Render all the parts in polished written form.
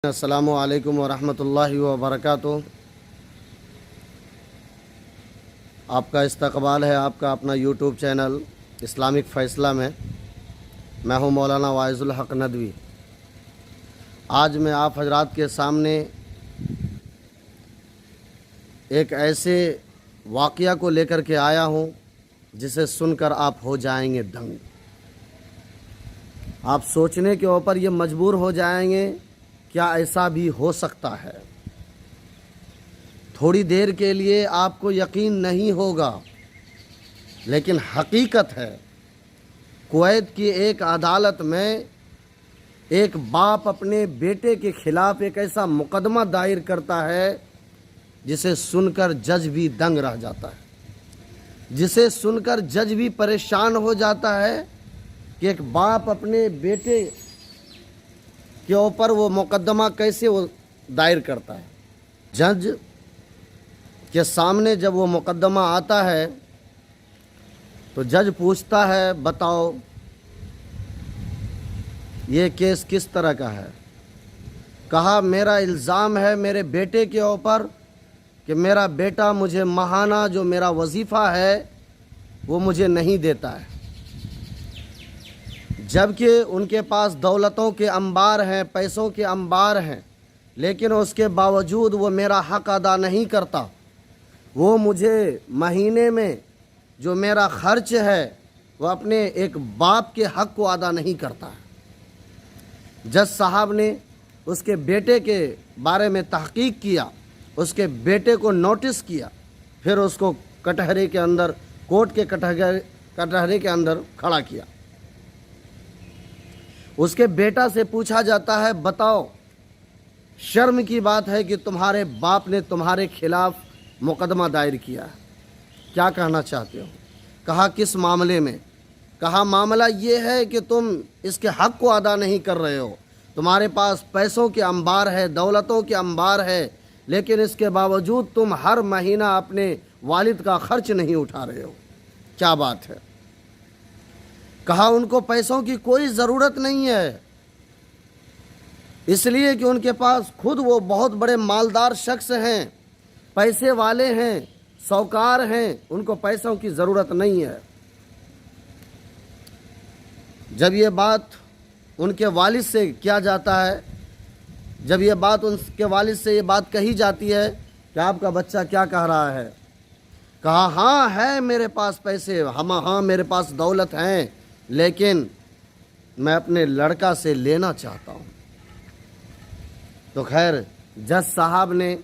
السلام علیکم ورحمۃ اللہ وبرکاتہ۔ آپ کا استقبال ہے آپ کا اپنا یوٹیوب چینل اسلامک فیصلہ میں ہوں مولانا واعظ الحق ندوی۔ آج میں آپ حضرات کے سامنے ایک ایسے واقعہ کو لے کر کے آیا ہوں جسے سن کر آپ ہو جائیں گے دنگ۔ آپ سوچنے کے اوپر یہ مجبور ہو جائیں گے، کیا ایسا بھی ہو سکتا ہے؟ تھوڑی دیر کے لیے آپ کو یقین نہیں ہوگا، لیکن حقیقت ہے۔ کویت کی ایک عدالت میں ایک باپ اپنے بیٹے کے خلاف ایک ایسا مقدمہ دائر کرتا ہے جسے سن کر جج بھی دنگ رہ جاتا ہے، جسے سن کر جج بھی پریشان ہو جاتا ہے کہ ایک باپ اپنے بیٹے کے اوپر وہ مقدمہ کیسے وہ دائر کرتا ہے۔ جج کے سامنے جب وہ مقدمہ آتا ہے تو جج پوچھتا ہے، بتاؤ یہ کیس کس طرح کا ہے؟ کہا، میرا الزام ہے میرے بیٹے کے اوپر کہ میرا بیٹا مجھے ماہانہ جو میرا وظیفہ ہے وہ مجھے نہیں دیتا ہے، جبکہ ان کے پاس دولتوں کے انبار ہیں، پیسوں کے انبار ہیں، لیکن اس کے باوجود وہ میرا حق ادا نہیں کرتا۔ وہ مجھے مہینے میں جو میرا خرچ ہے وہ اپنے ایک باپ کے حق کو ادا نہیں کرتا ہے۔ جج صاحب نے اس کے بیٹے کے بارے میں تحقیق کیا، اس کے بیٹے کو نوٹس کیا، پھر اس کو کٹہرے کے اندر، کورٹ کے کٹہرے کے اندر کھڑا کیا۔ اس کے بیٹا سے پوچھا جاتا ہے، بتاؤ شرم کی بات ہے کہ تمہارے باپ نے تمہارے خلاف مقدمہ دائر کیا ہے، کیا کہنا چاہتے ہو؟ کہا، کس معاملے میں؟ کہا، معاملہ یہ ہے کہ تم اس کے حق کو ادا نہیں کر رہے ہو، تمہارے پاس پیسوں کے انبار ہے، دولتوں کے انبار ہے، لیکن اس کے باوجود تم ہر مہینہ اپنے والد کا خرچ نہیں اٹھا رہے ہو، کیا بات ہے؟ کہا، ان کو پیسوں کی کوئی ضرورت نہیں ہے، اس لیے کہ ان کے پاس خود وہ بہت بڑے مالدار شخص ہیں، پیسے والے ہیں، سوکار ہیں، ان کو پیسوں کی ضرورت نہیں ہے۔ جب یہ بات ان کے والد سے کیا جاتا ہے، جب یہ بات ان کے والد سے یہ بات کہی جاتی ہے کہ آپ کا بچہ کیا کہہ رہا ہے؟ کہا، ہاں ہے میرے پاس پیسے، ہاں میرے پاس دولت ہیں، لیکن میں اپنے لڑکا سے لینا چاہتا ہوں۔ تو خیر جج صاحب نے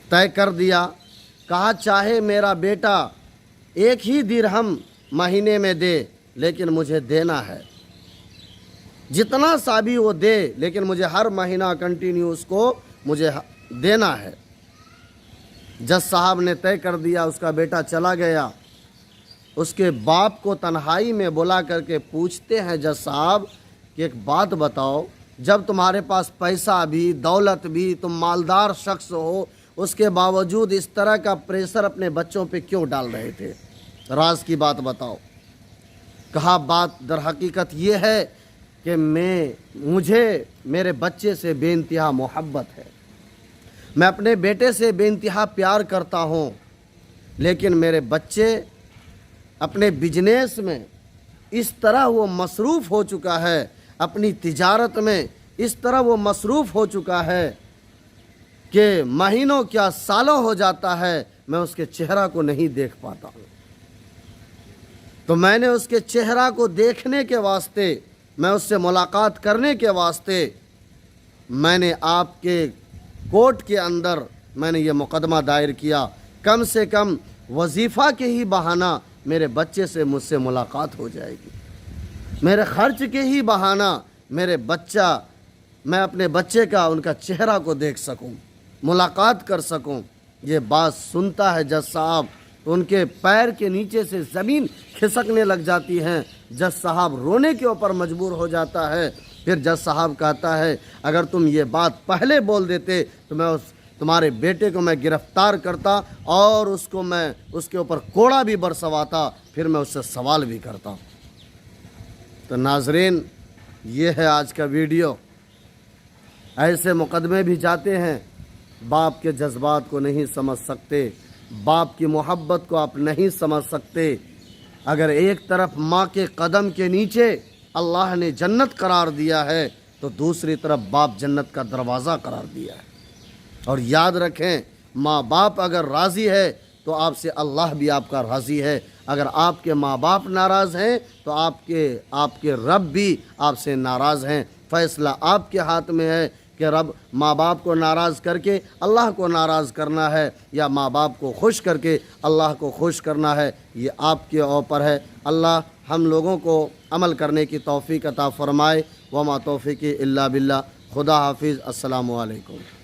طے کر دیا، کہا، چاہے میرا بیٹا 1 ہی درہم مہینے میں دے، لیکن مجھے دینا ہے، جتنا سا بھی وہ دے، لیکن مجھے ہر مہینہ کنٹینیو اس کو مجھے دینا ہے۔ جج صاحب نے طے کر دیا، اس کا بیٹا چلا گیا۔ اس کے باپ کو تنہائی میں بلا کر کے پوچھتے ہیں جج صاحب کہ ایک بات بتاؤ، جب تمہارے پاس پیسہ بھی، دولت بھی، تم مالدار شخص ہو، اس کے باوجود اس طرح کا پریشر اپنے بچوں پہ کیوں ڈال رہے تھے؟ راز کی بات بتاؤ۔ کہا، بات در حقیقت یہ ہے کہ مجھے میرے بچے سے بے انتہا محبت ہے، میں اپنے بیٹے سے بے انتہا پیار کرتا ہوں، لیکن میرے بچے اپنے بزنس میں اس طرح وہ مصروف ہو چکا ہے، اپنی تجارت میں اس طرح وہ مصروف ہو چکا ہے کہ مہینوں کیا سالوں ہو جاتا ہے میں اس کے چہرہ کو نہیں دیکھ پاتا ہوں۔ تو میں نے اس کے چہرہ کو دیکھنے کے واسطے، میں اس سے ملاقات کرنے کے واسطے، میں نے آپ کے کورٹ کے اندر میں نے یہ مقدمہ دائر کیا، کم سے کم وظیفہ کے ہی بہانہ میرے بچے سے مجھ سے ملاقات ہو جائے گی، میرے خرچ کے ہی بہانہ میں اپنے بچے کا، ان کا چہرہ کو دیکھ سکوں، ملاقات کر سکوں۔ یہ بات سنتا ہے جج صاحب تو ان کے پیر کے نیچے سے زمین کھسکنے لگ جاتی ہے، جج صاحب رونے کے اوپر مجبور ہو جاتا ہے۔ پھر جج صاحب کہتا ہے، اگر تم یہ بات پہلے بول دیتے تو میں تمہارے بیٹے کو میں گرفتار کرتا اور اس کے اوپر کوڑا بھی برسواتا، پھر میں اس سے سوال بھی کرتا۔ تو ناظرین، یہ ہے آج کا ویڈیو۔ ایسے مقدمے بھی جاتے ہیں، باپ کے جذبات کو نہیں سمجھ سکتے، باپ کی محبت کو آپ نہیں سمجھ سکتے۔ اگر ایک طرف ماں کے قدم کے نیچے اللہ نے جنت قرار دیا ہے تو دوسری طرف باپ جنت کا دروازہ قرار دیا ہے۔ اور یاد رکھیں، ماں باپ اگر راضی ہے تو آپ سے اللہ بھی آپ کا راضی ہے۔ اگر آپ کے ماں باپ ناراض ہیں تو آپ کے رب بھی آپ سے ناراض ہیں۔ فیصلہ آپ کے ہاتھ میں ہے کہ رب ماں باپ کو ناراض کر کے اللہ کو ناراض کرنا ہے یا ماں باپ کو خوش کر کے اللہ کو خوش کرنا ہے، یہ آپ کے اوپر ہے۔ اللہ ہم لوگوں کو عمل کرنے کی توفیق عطا فرمائے۔ وما توفیقی الا باللہ۔ خدا حافظ۔ السلام علیکم۔